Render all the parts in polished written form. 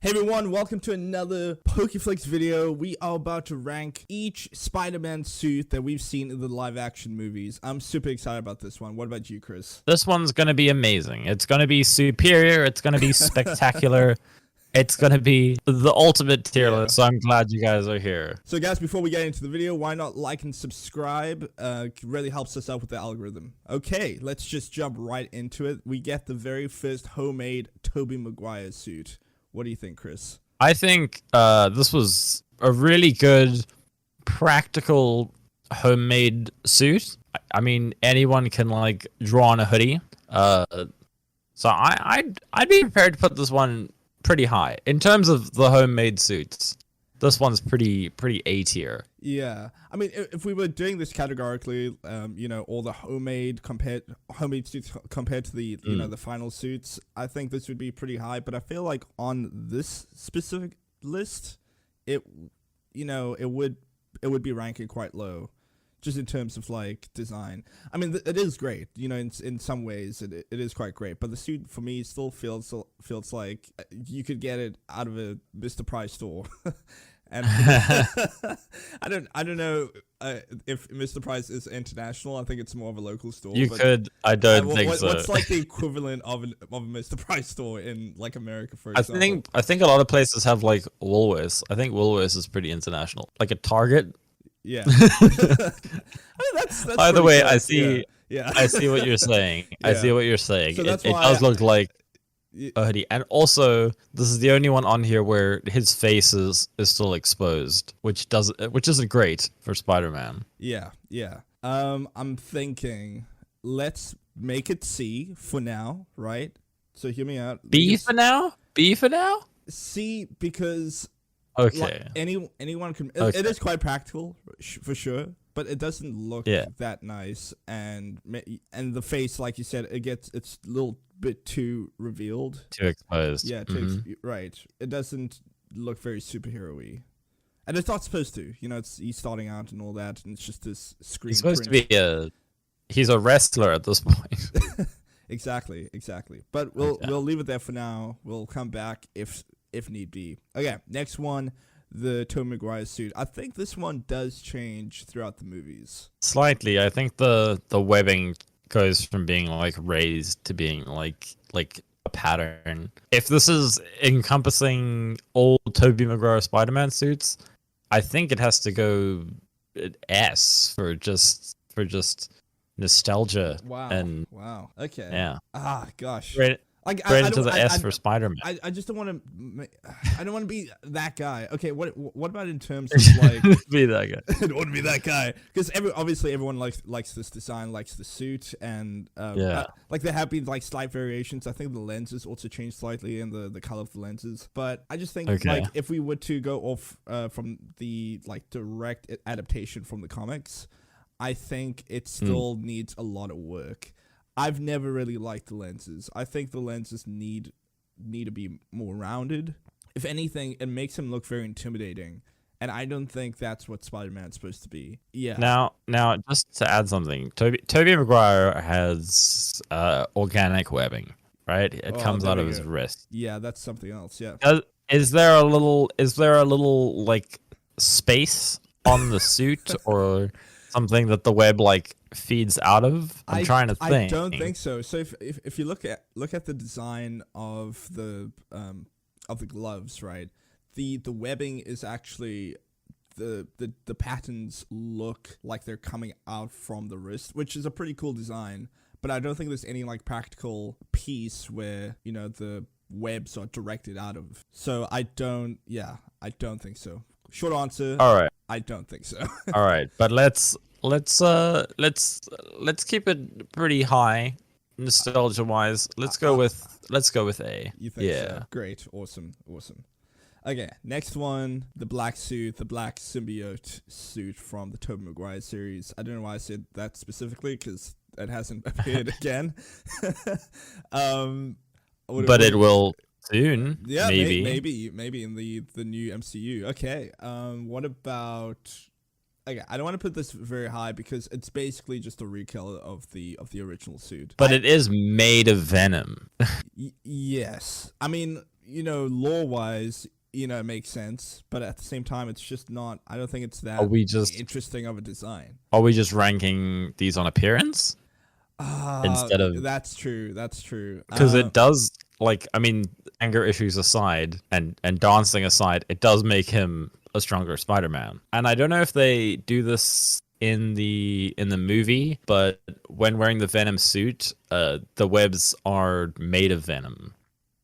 Hey everyone, welcome to another Pokeflix video. We are about to rank each Spider-Man suit that we've seen in the live-action movies. I'm super excited about this one. What about you, Chris? This one's going to be amazing. It's going to be superior. It's going to be spectacular. It's going to be the ultimate tier list, so I'm glad you guys are here. So guys, before we get into the video, why not like and subscribe? It really helps us out with the algorithm. Okay, let's just jump right into it. We get the very first homemade Toby Maguire suit. What do you think, Chris? I think this was a really good, practical, homemade suit. I mean, anyone can like draw on a hoodie. So I'd be prepared to put this one pretty high in terms of the homemade suits. This one's pretty A tier. Yeah, I mean, if we were doing this categorically, you know, all the homemade suits compared to the the final suits, I think this would be pretty high. But I feel like on this specific list, it would be ranking quite low, just in terms of like design. I mean, it is great, you know, in some ways it is quite great. But the suit for me still feels like you could get it out of a Mr. Price store. And I don't know if Mr. Price is international. I think it's more of a local store. You could. I don't think so. What's like the equivalent of a Mr. Price store in like America, for example? I think a lot of places have like Woolworths. I think Woolworths is pretty international. Like a Target. Yeah. I mean, that's Either way, cool. I see. Yeah. I see what you're saying. Yeah. I see what you're saying. So It does look like a hoodie, and also this is the only one on here where his face is still exposed, which isn't great for Spider-Man. Yeah. I'm thinking let's make it C for now, right? So hear me out. B for now. C, because okay, like, anyone can. Okay. It is quite practical for sure, but it doesn't look that nice, and the face, like you said, it's a little bit too revealed, too exposed. Yeah, right. It doesn't look very superhero-y, and it's not supposed to. You know, he's starting out and all that, and it's just this screen. He's supposed to be he's a wrestler at this point. Exactly. But we'll leave it there for now. We'll come back if need be. Okay, next one, the Tobey Maguire suit. I think this one does change throughout the movies. Slightly. I think the webbing goes from being like raised to being like a pattern. If this is encompassing all Tobey Maguire Spider-Man suits, I think it has to go S for just nostalgia. Wow. Okay. Yeah. Ah, gosh. Right into the S for Spider-Man. I just don't want to. I don't want to be that guy. Okay, what about in terms of like be that guy? I don't want to be that guy, because obviously everyone likes this design, likes the suit, and like there have been like slight variations. I think the lenses also changed slightly, and the color of the lenses. But I just think like if we were to go off from the like direct adaptation from the comics, I think it still needs a lot of work. I've never really liked the lenses. I think the lenses need to be more rounded. If anything, it makes him look very intimidating, and I don't think that's what Spider-Man's supposed to be. Yeah. Now, just to add something, Tobey Maguire has organic webbing, right? It comes out of his wrist. Yeah, that's something else. Yeah. Is there a little like space on the suit or something that the web like feeds out of? I'm trying to think. I don't think so. So if you look at the design of the gloves, right? The webbing is actually the patterns look like they're coming out from the wrist, which is a pretty cool design. But I don't think there's any like practical piece where, you know, the webs are directed out of. So I don't think so. Short answer. All right. I don't think so. All right, but let's keep it pretty high nostalgia wise. Let's go with A. You think so? Great. Awesome. Okay, next one, the black suit, the black symbiote suit from the Tobey Maguire series. I don't know why I said that specifically, because it hasn't appeared again. But it will soon. Yeah, maybe in the new MCU. Okay. What about? Okay, I don't want to put this very high because it's basically just a recolor of the original suit. But it is made of Venom. Yes, I mean, lore wise, it makes sense, but at the same time, it's just not. I don't think it's that interesting of a design. Are we just ranking these on appearance instead of? That's true. That's true. Because it does, anger issues aside and dancing aside, it does make him a stronger Spider-Man. And I don't know if they do this in the movie, but when wearing the Venom suit, the webs are made of venom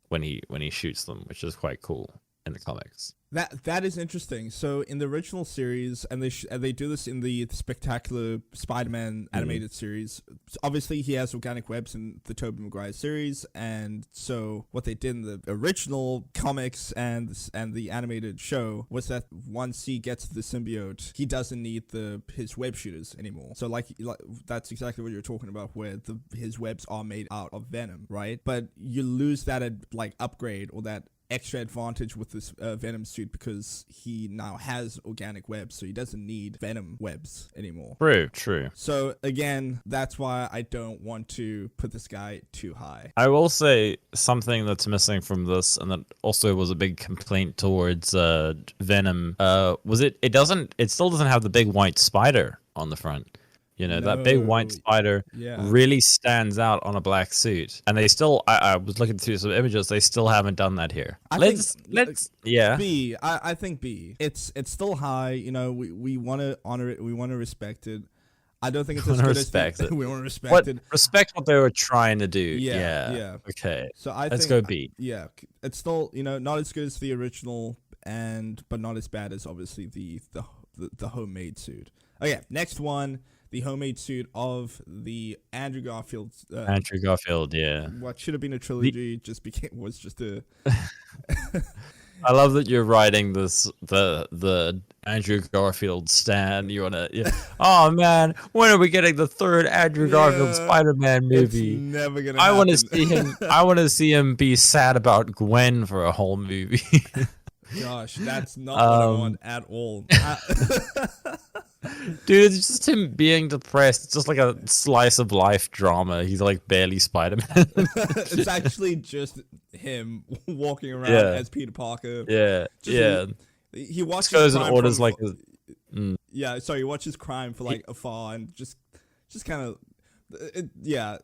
when he shoots them, which is quite cool in the comics. That is interesting. So in the original series, and they do this in the Spectacular Spider-Man animated series. Obviously, he has organic webs in the Tobey Maguire series, and so what they did in the original comics and the animated show was that once he gets the symbiote, he doesn't need his web shooters anymore. So like that's exactly what you're talking about, where his webs are made out of venom, right? But you lose that upgrade or that extra advantage with this Venom suit because he now has organic webs, so he doesn't need Venom webs anymore. True. So again, that's why I don't want to put this guy too high. I will say something that's missing from this, and that also was a big complaint towards Venom. Was it? It still doesn't have the big white spider on the front. That big white spider really stands out on a black suit. And they still, I was looking through some images, they still haven't done that here. I think B. It's still high, we want to honor it, we want to respect it. I don't think it's as good as we want to respect it. Respect what they were trying to do. Yeah. Okay. So let's go B. Yeah. It's still, not as good as the original, but not as bad as obviously the homemade suit. Okay, next one. The homemade suit of the Andrew Garfield. Andrew Garfield, yeah. What should have been a trilogy was just a. I love that you're writing this the Andrew Garfield stan. You wanna, oh man, when are we getting the third Andrew Garfield Spider-Man movie? It's never gonna. I want to see him. I want to see him be sad about Gwen for a whole movie. Gosh, that's not what I want at all. Dude, it's just him being depressed. It's just like a slice of life drama. He's like barely Spider-Man. It's actually just him walking around as Peter Parker. Yeah, He watches goes and orders he watches crime for afar and just kind of.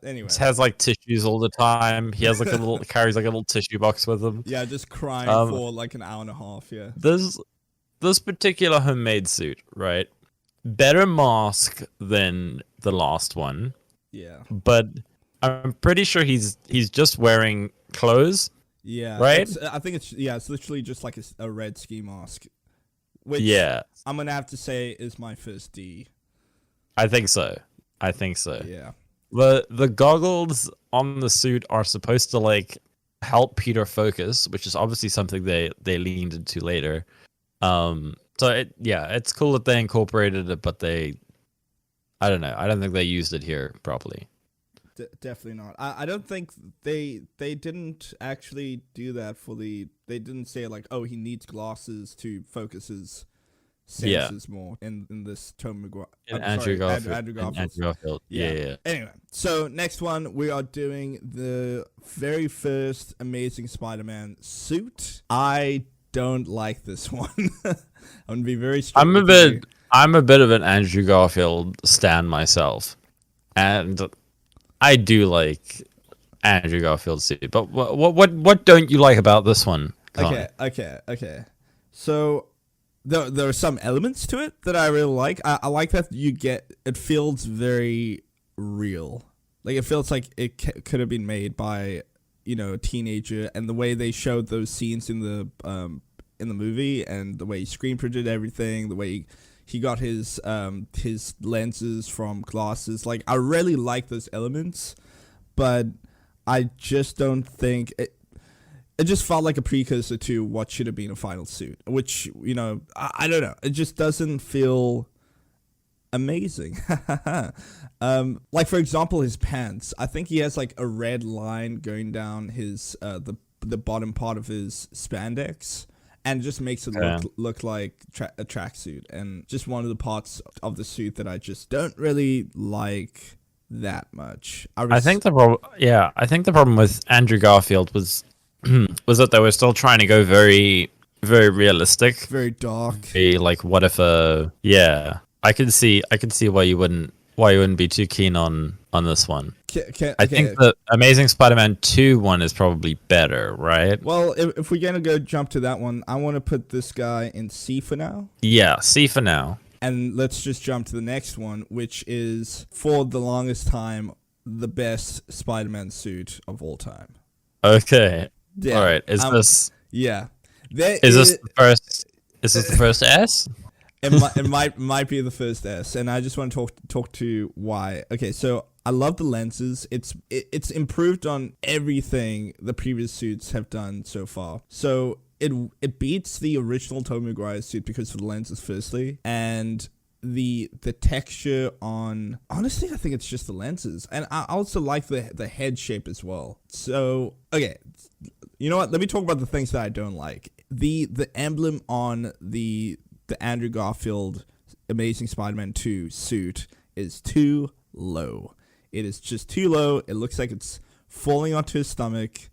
Anyway. He has tissues all the time. He has carries a little tissue box with him. Yeah, just crying for an hour and a half. Yeah. This particular homemade suit, right? Better mask than the last one. Yeah. But I'm pretty sure he's just wearing clothes. Yeah. Right? I think it's literally just like a red ski mask. Which I'm gonna have to say is my first D. I think so. Yeah. The goggles on the suit are supposed to help Peter focus, which is obviously something they leaned into later. So it's cool that they incorporated it, but I don't know. I don't think they used it here properly. Definitely not. I don't think they didn't actually do that they didn't say he needs glasses to focus his senses more in this Tobey Maguire. Andrew Garfield. Yeah. Anyway, so next one we are doing the very first Amazing Spider-Man suit. I don't like this one. I'm gonna be very straight. I'm a bit of an Andrew Garfield stan myself, and I do like Andrew Garfield's suit. But what don't you like about this one, Connor? Okay. So there are some elements to it that I really like. I like that it feels very real. It feels like it could have been made by a teenager, and the way they showed those scenes in the movie, and the way he screen printed everything, the way he got his lenses from glasses. I really like those elements, but I just don't think it just felt like a precursor to what should have been a final suit, which, I don't know. It just doesn't feel amazing. For example, his pants. I think he has a red line going down his the bottom part of his spandex, and just makes it look like a tracksuit, and just one of the parts of the suit that I just don't really like that much. I think the problem with Andrew Garfield was was that they were still trying to go very, very realistic. Very dark. Like, what if yeah, I can see why you wouldn't be too keen on this one. I think the Amazing Spider-Man 2 one is probably better, right? Well, if we're gonna go jump to that one, I want to put this guy in C for now. Yeah, C for now. And let's just jump to the next one, which is, for the longest time, the best Spider-Man suit of all time. Okay. Yeah. All right. Is this? Yeah. Is this the first? Is this the first S? It might be the first S, and I just want to talk to why. Okay, so I love the lenses. It's improved on everything the previous suits have done so far. So it beats the original Tobey Maguire suit because of the lenses, firstly, and the texture on. Honestly, I think it's just the lenses, and I also like the head shape as well. So okay, you know what? Let me talk about the things that I don't like. The emblem on the Andrew Garfield Amazing Spider-Man 2 suit is too low. It is just too low. It looks like it's falling onto his stomach,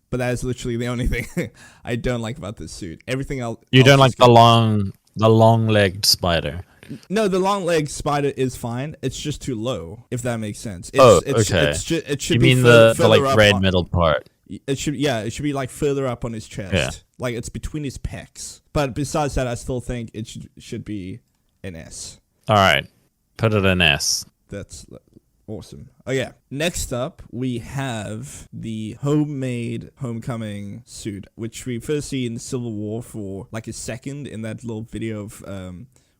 but that is literally the only thing I don't like about this suit. Everything else. You don't like the long-legged spider. No, the long-legged spider is fine. It's just too low, if that makes sense. Okay. It should you be mean the like red on, middle part? It should be like further up on his chest. Yeah. Like it's between his pecs. But besides that, I still think it should be an S. All right, put it in S. That's awesome. Oh yeah. Next up, we have the homemade Homecoming suit, which we first see in Civil War for like a second in that little video of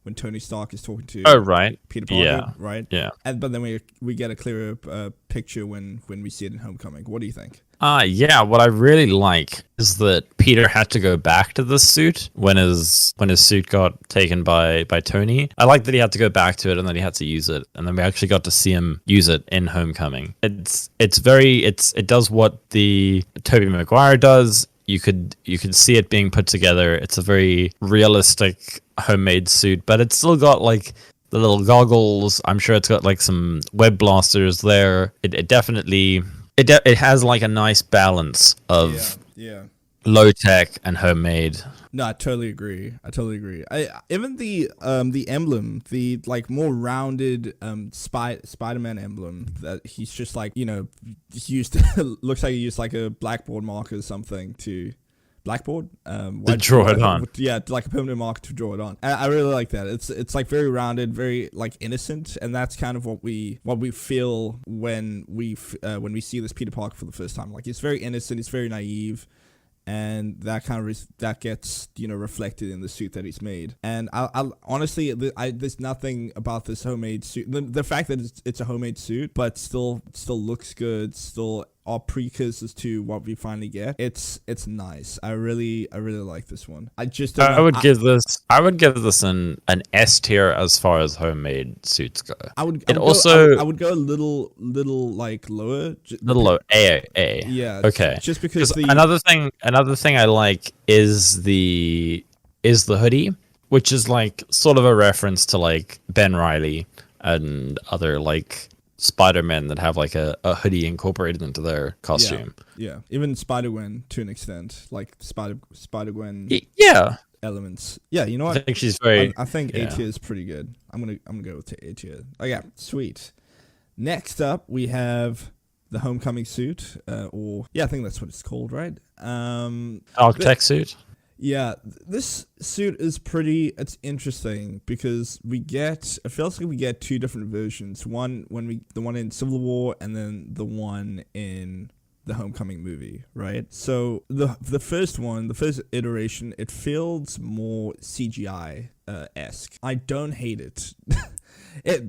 when Tony Stark is talking to Peter Parker, yeah. right? Yeah. But then we get a clearer picture when we see it in Homecoming. What do you think? Yeah, what I really like is that Peter had to go back to this suit when his suit got taken by Tony. I like that he had to go back to it and then he had to use it, and then we actually got to see him use it in Homecoming. It does what the Tobey Maguire does. You could see it being put together. It's a very realistic homemade suit, but it's still got like the little goggles. I'm sure it's got like some web blasters there. It definitely it has like a nice balance of low tech and homemade. No, I totally agree. Even the emblem, the like more rounded Spider-Man emblem that he's just like, he used looks like he used like a blackboard marker or something to draw it on. Yeah, like a permanent marker to draw it on. I really like that. It's like very rounded, very like innocent, and that's kind of what we feel when we see this Peter Parker for the first time. Like he's very innocent, he's very naive. And that kind of that gets reflected in the suit that he's made. And I honestly, there's nothing about this homemade suit. The fact that it's a homemade suit, but still looks good, still are precursors to what we finally get. It's nice. I really like this one. I would give this an S tier as far as homemade suits go. I would go a little like lower. Low. A. Yeah. Okay. Just because another thing I like is the hoodie, which is like sort of a reference to like Ben Reilly and other like Spider-Man that have like a hoodie incorporated into their costume. Yeah. Even Spider-Gwen to an extent, like Spider-Gwen. Yeah. Elements. Yeah, you know what? I think she's very. I think A tier is pretty good. I'm gonna go with A tier. Oh yeah, sweet. Next up, we have the Homecoming suit, I think that's what it's called, right? Architect suit. Yeah, this suit is it's interesting because it feels like we get two different versions. The one in Civil War and then the one in the Homecoming movie, right? So the first one, the first iteration, it feels more CGI esque. I don't hate it. I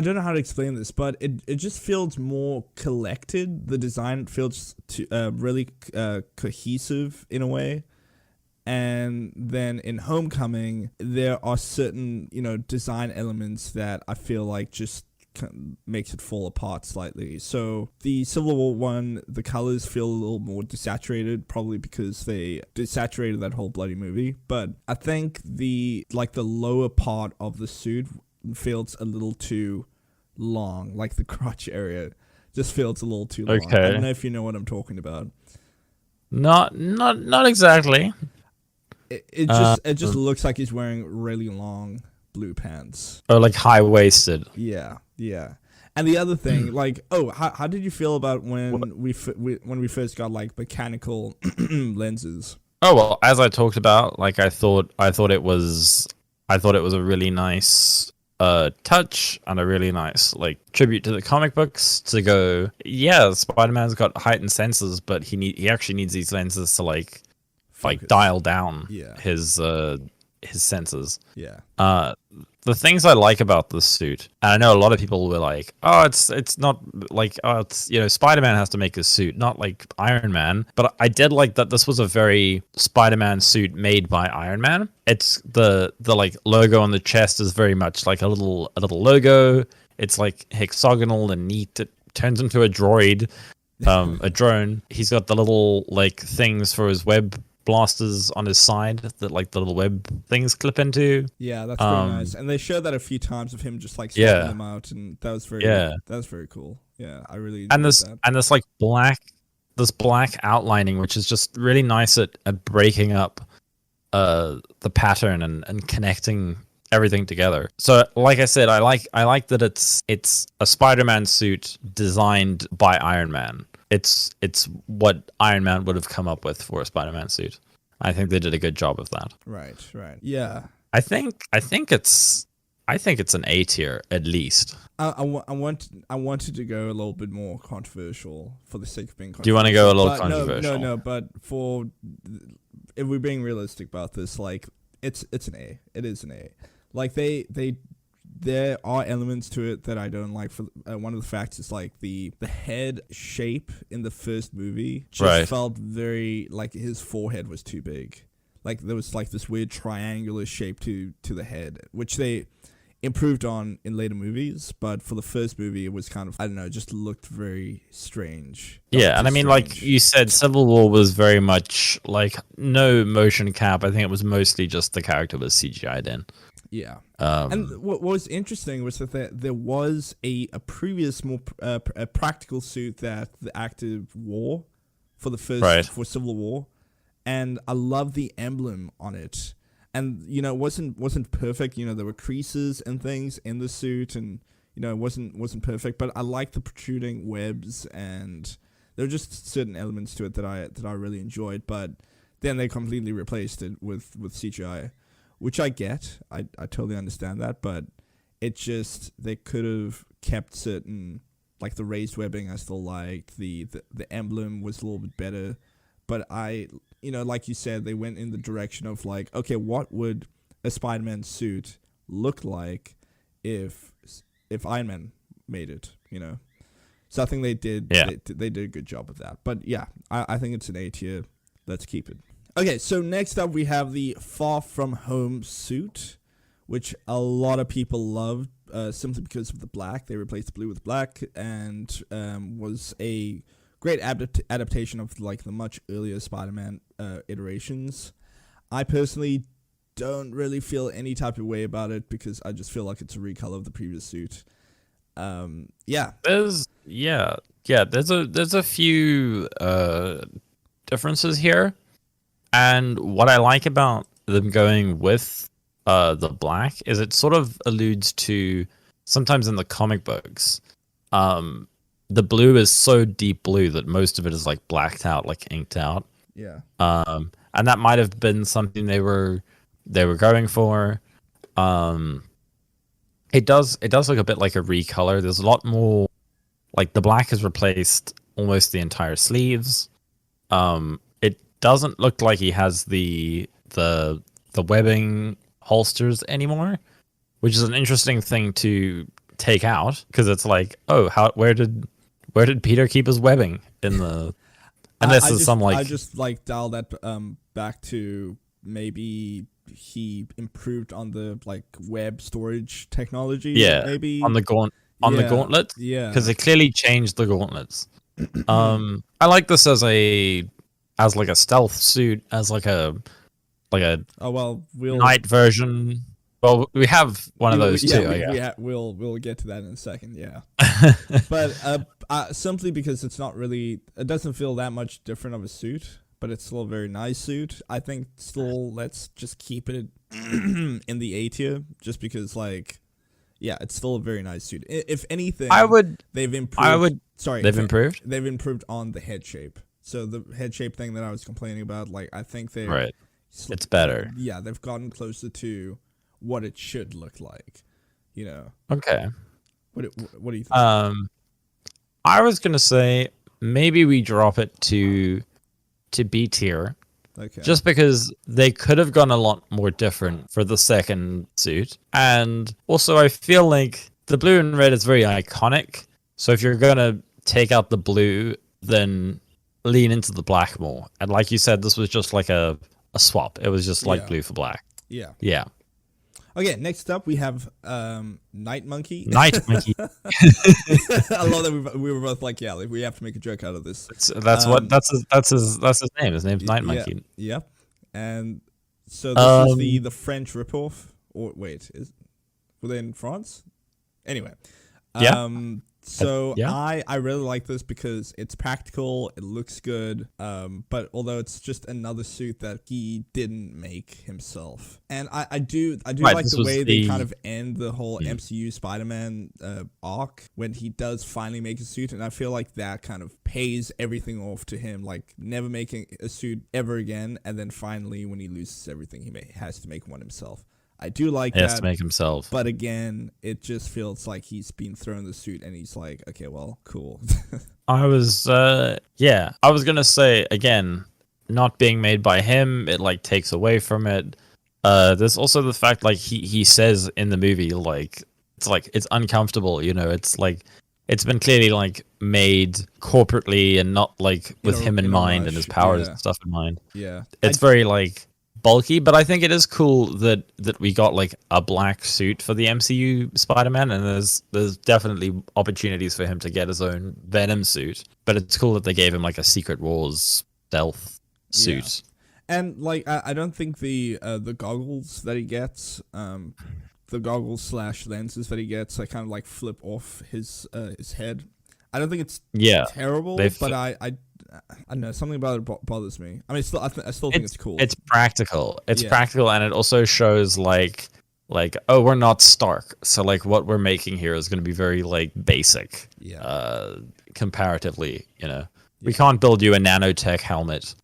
don't know how to explain this, but it just feels more collected. The design feels really cohesive in a way. And then in Homecoming, there are certain, design elements that I feel like just makes it fall apart slightly. So the Civil War one, the colors feel a little more desaturated, probably because they desaturated that whole bloody movie. But I think the lower part of the suit feels a little too long, like the crotch area just feels a little too long. I don't know if you know what I'm talking about. Not exactly. It just looks like he's wearing really long blue pants. Oh, like high-waisted. Yeah. And the other thing, like, how did you feel about when we first got like mechanical lenses? Oh well, as I talked about, like I thought it was a really nice touch and a really nice like tribute to the comic books to go. Yeah, Spider-Man's got heightened senses, but he actually needs these lenses to like dial down his senses. Yeah. The things I like about this suit, and I know a lot of people were like, "Oh, it's not like it's Spider-Man has to make a suit, not like Iron Man." But I did like that this was a very Spider-Man suit made by Iron Man. It's the like logo on the chest is very much like a little logo. It's like hexagonal and neat. It turns into a droid, a drone. He's got the little like things for his web blasters on his side that like the little web things clip into. Yeah, that's very nice. And they showed that a few times of him just like swapping them out, and that was very cool. Yeah, I really enjoyed that. And this like black outlining, which is just really nice at breaking up the pattern and connecting everything together. So like I said, I like that it's a Spider-Man suit designed by Iron Man. It's what Iron Man would have come up with for a Spider-Man suit. I think they did a good job of that. Right. Yeah. I think it's an A tier at least. I wanted to go a little bit more controversial for the sake of being controversial. Do you want to go a little controversial? No, but if we're being realistic about this, like it's an A. It is an A. Like there are elements to it that I don't like. For one of the facts is like the head shape in the first movie just felt very like his forehead was too big. Like there was like this weird triangular shape to the head, which they improved on in later movies. But for the first movie, it was kind of, I don't know, it just looked very strange. Yeah, and I mean, like you said, Civil War was very much like no motion cap. I think it was mostly just the character was CGI'd in. Yeah. And what was interesting was that there was a previous more a practical suit that the actor wore for the first for Civil War, and I love the emblem on it. And it wasn't perfect. There were creases and things in the suit, and it wasn't perfect. But I like the protruding webs, and there were just certain elements to it that I really enjoyed. But then they completely replaced it with CGI. Which I get, I totally understand that, but it just, they could have kept certain, like the raised webbing I still liked, the emblem was a little bit better, but like you said, they went in the direction of like, okay, what would a Spider-Man suit look like if Iron Man made it, So I think they did, they did a good job of that, but yeah, I think it's an A tier, let's keep it. Okay, so next up we have the Far From Home suit, which a lot of people loved simply because of the black. They replaced the blue with black, and was a great adaptation of like the much earlier Spider-Man iterations. I personally don't really feel any type of way about it because I just feel like it's a recolor of the previous suit. There's a few differences here. And what I like about them going with the black is it sort of alludes to sometimes in the comic books, the blue is so deep blue that most of it is like blacked out, like inked out. Yeah. And that might have been something they were going for. It does look a bit like a recolor. There's a lot more, like the black has replaced almost the entire sleeves. Doesn't look like he has the webbing holsters anymore, which is an interesting thing to take out because it's like, where did Peter keep his webbing in the? And this is some like I just like dial that back to maybe he improved on the like web storage technology. Yeah, maybe on the gauntlets. Yeah, because they clearly changed the gauntlets. I like this as like a stealth suit, as like a night version. Well, we have one of those too. We'll get to that in a second. Yeah, but simply because it's not really, it doesn't feel that much different of a suit, but it's still a very nice suit. I think still let's just keep it in the A tier, just because yeah, it's still a very nice suit. If anything, they've improved. They've improved. They've improved on the head shape. So the head shape thing that I was complaining about, I think they it's better. Yeah, they've gotten closer to what it should look like, Okay. What do you think? I was gonna say maybe we drop it to B tier. Okay. Just because they could have gone a lot more different for the second suit, and also I feel like the blue and red is very iconic. So if you're gonna take out the blue, then lean into the black more. And like you said, this was just like a swap. It was just like blue for black. Yeah. Yeah. Okay, next up we have Night Monkey. Night Monkey. I love that we were both like, we have to make a joke out of this. That's his name. His name's Night Monkey. Yeah. And so this is the French ripoff. Or wait, were they in France? Anyway. So I really like this because it's practical, it looks good, but although it's just another suit that he didn't make himself. And I do like the way they kind of end the whole MCU Spider-Man arc when he does finally make a suit, and I feel like that kind of pays everything off to him, like never making a suit ever again, and then finally when he loses everything, he has to make one himself. I do like that. He has to make himself. But again, it just feels like he's been thrown the suit and he's like, okay, well, cool. I was going to say, again, not being made by him, it takes away from it. There's also the fact, he says in the movie, it's uncomfortable, it's it's been clearly made corporately and not with him in mind and his powers and stuff in mind. Yeah. It's very bulky, but I think it is cool that we got a black suit for the MCU Spider-Man, and there's definitely opportunities for him to get his own Venom suit. But it's cool that they gave him a Secret Wars stealth suit. Yeah. And I don't think the goggles that he gets, the goggles / lenses that he gets, kind of flip off his head. I don't think it's terrible, but I don't know, something about it bothers me. I mean, I still think it's cool. It's practical. It's practical, and it also shows oh, we're not Stark, so what we're making here is going to be very basic. Yeah. Comparatively, we can't build you a nanotech helmet.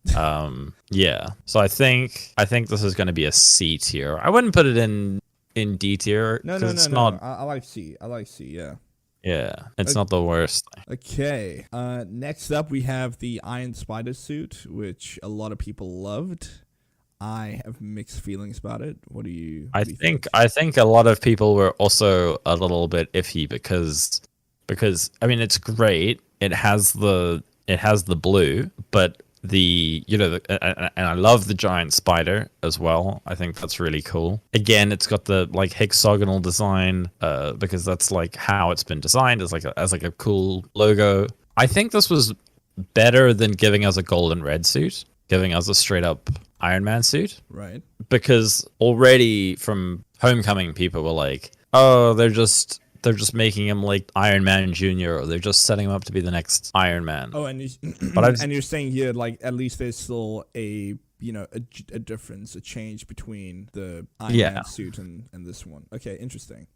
Yeah. So I think this is going to be a C tier. I wouldn't put it in D tier. No. I like C. Yeah. Yeah, it's not the worst. Okay. Next up, we have the Iron Spider suit, which a lot of people loved. I have mixed feelings about it. What do you? I think a lot of people were also a little bit iffy because I mean it's great. It has the blue, but and I love the giant spider as well. I think that's really cool. Again, it's got the hexagonal design because that's how it's been designed as a cool logo. I think this was better than giving us a gold and red suit, giving us a straight up Iron Man suit. Right. Because already from Homecoming, people were oh, they're just making him Iron Man Jr., or they're just setting him up to be the next Iron Man. Oh, and you're saying here at least there's still a difference, a change between the Iron Man suit and this one. Okay, interesting.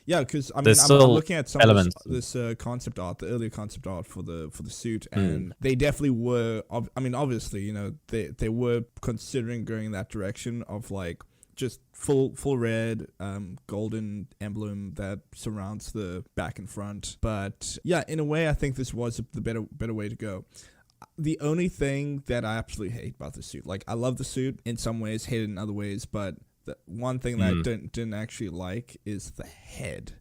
Yeah, because I'm looking at some elements. This concept art, the earlier concept art for the suit, and they definitely were. I mean, obviously, they were considering going in that direction of just full red, golden emblem that surrounds the back and front. But yeah, in a way, I think this was the better way to go. The only thing that I absolutely hate about the suit, I love the suit in some ways, hate it in other ways, but the one thing that I didn't actually like is the head.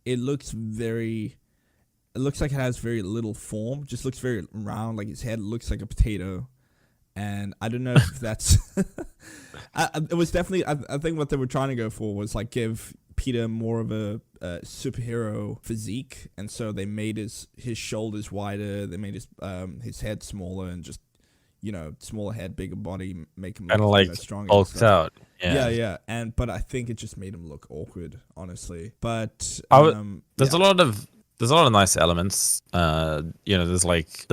It looks like it has very little form. Just looks very round. His head looks like a potato. And I don't know if that's it was definitely I think what they were trying to go for was give Peter more of a superhero physique, and so they made his shoulders wider, they made his head smaller, and just smaller head, bigger body, make him kind of look, like stronger. bulked out. Yeah. But I think it just made him look awkward, honestly. But there's a lot of nice elements. There's like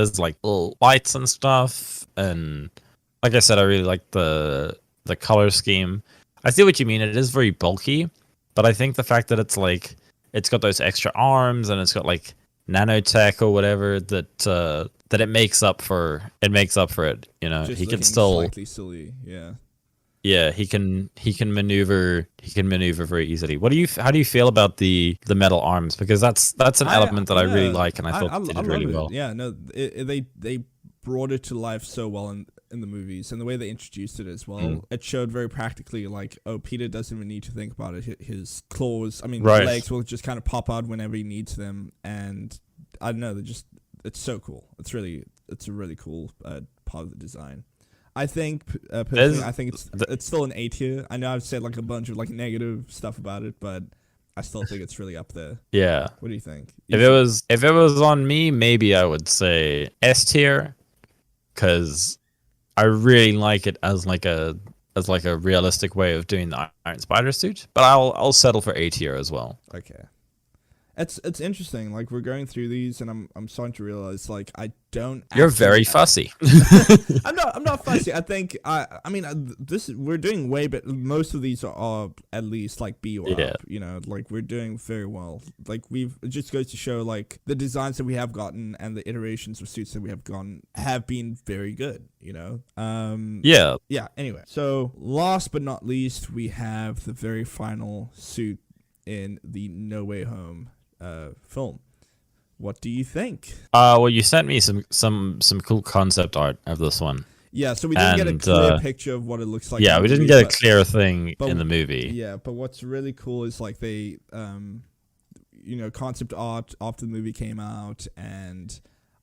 little lights and stuff, and like I said, I really like the color scheme. I see what you mean. It is very bulky, but I think the fact that it's got those extra arms and it's got like nanotech or whatever that it makes up for it. Just he can still slightly silly. Yeah. Yeah, he can maneuver very easily. How do you feel about the metal arms? Because that's an element that I really like, and I thought they did really well. Yeah, no, they brought it to life so well in the movies, and the way they introduced it as well. It showed very practically, like, oh, Peter doesn't even need to think about it. His claws, legs will just kind of pop out whenever he needs them, and I don't know, it's so cool. It's a really cool part of the design. I think personally, I think it's still an A tier. I know I've said like a bunch of like negative stuff about it, but I still think it's really up there. Yeah. What do you think? If it was on me, maybe I would say S tier, because I really like it as like a realistic way of doing the Iron Spider suit. But I'll settle for A tier as well. Okay. It's interesting. Like, we're going through these, and I'm starting to realize, like, I don't. You're very fussy. I'm not fussy. I think we're doing way, but most of these are at least like B or up. Like, we're doing very well. Like, it just goes to show, like, the designs that we have gotten and the iterations of suits that we have gotten have been very good. Yeah. Yeah. Anyway, so last but not least, we have the very final suit in the No Way Home film. What do you think? Well, you sent me some cool concept art of this one. Yeah, so we didn't get a clear picture of what it looks like. Yeah, we didn't get a clear thing in the movie. Yeah, but what's really cool is like they, concept art after the movie came out, and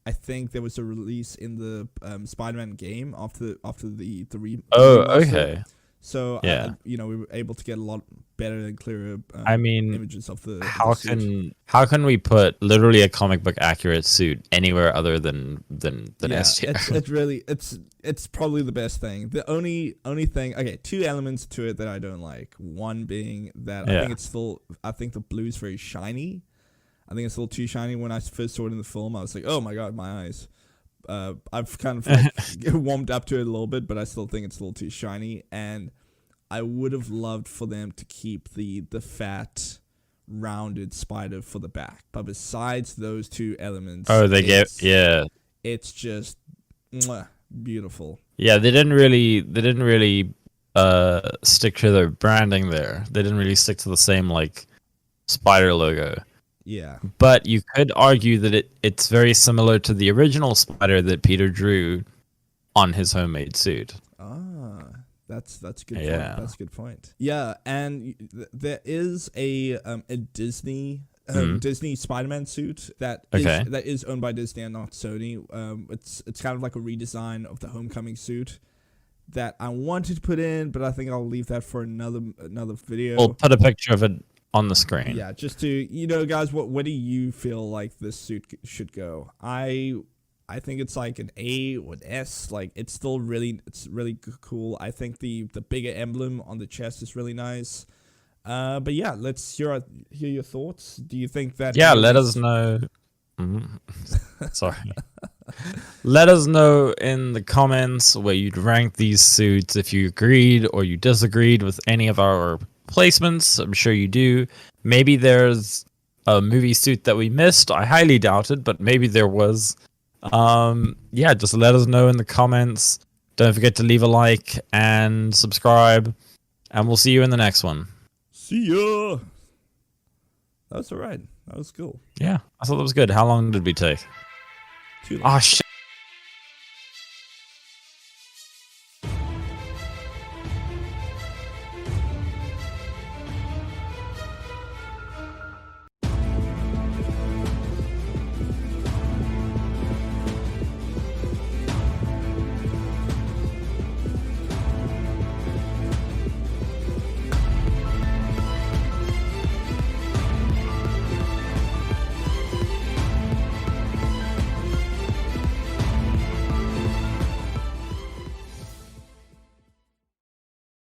I think there was a release in the Spider-Man game after the okay. So yeah, we were able to get a lot better and clearer. Images of the. How can we put literally a comic book accurate suit anywhere other than S tier? It's probably the best thing. The only thing, okay, two elements to it that I don't like. One being that I think the blue's very shiny. I think it's a little too shiny. When I first saw it in the film, I was like, oh my god, my eyes. I've kind of like warmed up to it a little bit, but I still think it's a little too shiny. And I would have loved for them to keep the fat, rounded spider for the back. But besides those two elements, it's just beautiful. Yeah, they didn't really stick to their branding there. They didn't really stick to the same like spider logo. Yeah. But you could argue that it's very similar to the original spider that Peter drew on his homemade suit. Ah, that's a good yeah. point. That's a good point. Yeah, and there is a Disney Disney Spider-Man suit that is owned by Disney and not Sony. It's kind of like a redesign of the Homecoming suit that I wanted to put in, but I think I'll leave that for another video. We'll put a picture of it on the screen. Yeah, just to, guys, what do you feel like this suit should go? I think it's like an A or an S. Like, it's really cool. I think the bigger emblem on the chest is really nice. But yeah, let's hear your thoughts. Do you think that? Yeah, let us know. Sorry. Let us know in the comments where you'd rank these suits, if you agreed or you disagreed with any of our placements. I'm sure you do. Maybe there's a movie suit that we missed. I highly doubt it, but maybe there was. Yeah, just let us know in the comments. Don't forget to leave a like and subscribe, and we'll see you in the next one. See ya. That was alright. That was cool. Yeah, I thought that was good. How long did we take? Too long. Oh shit.